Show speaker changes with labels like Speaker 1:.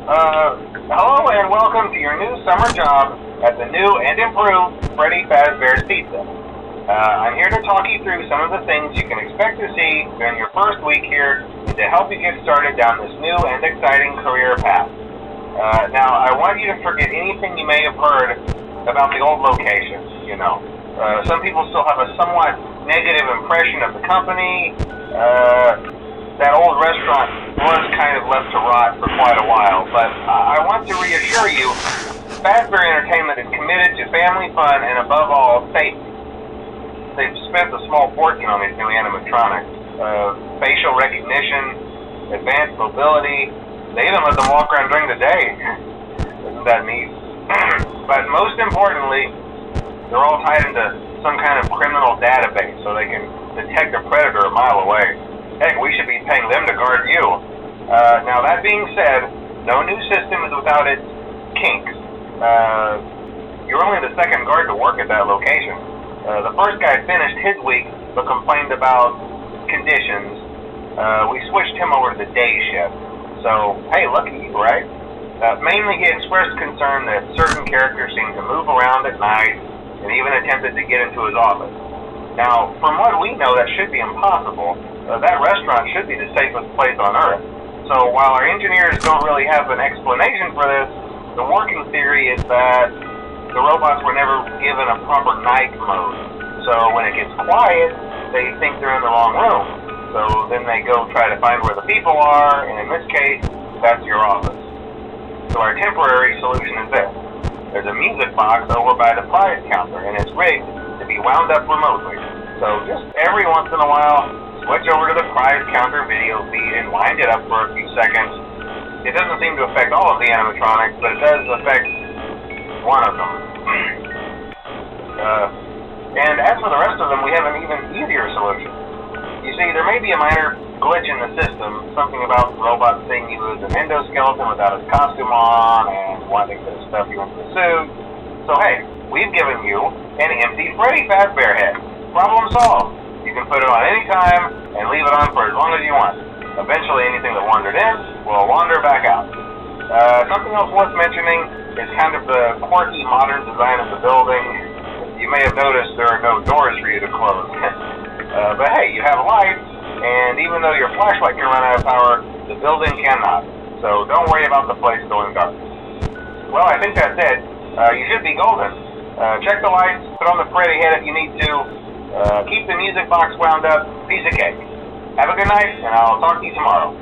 Speaker 1: Hello and welcome to your new summer job at the new and improved Freddy Fazbear's Pizza. I'm here to talk you through some of the things you can expect to see during your first week here and to help you get started down this new and exciting career path. Now, I want you to forget anything you may have heard about the old location, some people still have a somewhat negative impression of the company. That old restaurant was kind of left to rot for quite a while, but I want to reassure you, Fazbear Entertainment is committed to family fun and above all, safety. They've spent a small fortune on these new animatronics. Facial recognition, advanced mobility, they even let them walk around during the day. Isn't that neat? But most importantly, they're all tied into some kind of criminal database so they can detect a predator a mile away. Heck, we should be paying them to guard you. Now, that being said, no new system is without its kinks. You're only the second guard to work at that location. The first guy finished his week but complained about conditions. We switched him over to the day shift. So, hey, lucky you, right? Mainly he expressed concern that certain characters seemed to move around at night and even attempted to get into his office. Now, from what we know, that should be impossible. That restaurant should be the safest place on Earth. So while our engineers don't really have an explanation for this, the working theory is that the robots were never given a proper night mode. So when it gets quiet, they think they're in the wrong room. So then they go try to find where the people are, and in this case, that's your office. So our temporary solution is this. There's a music box over by the prize counter, and it's rigged to be wound up remotely. So just every once in a while, switch over to the prize counter video feed and wind it up for a few seconds. It doesn't seem to affect all of the animatronics, but it does affect one of them. And as for the rest of them, we have an even easier solution. You see, there may be a minor glitch in the system, something about robots seeing you as an endoskeleton without his costume on and wanting to stuff you into the suit. So hey, we've given you an empty Freddy Fazbear head. Problem solved. You can put it on any time and leave it on for as long as you want. Eventually anything that wandered in will wander back out. Something else worth mentioning is kind of the quirky modern design of the building. You may have noticed there are no doors for you to close. But hey, you have lights, and even though your flashlight can run out of power, the building cannot. So don't worry about the place going dark. Well, I think that's it. You should be golden. Check the lights, put on the Freddy head if you need to. Keep the music box wound up. Piece of cake. Have a good night, and I'll talk to you tomorrow.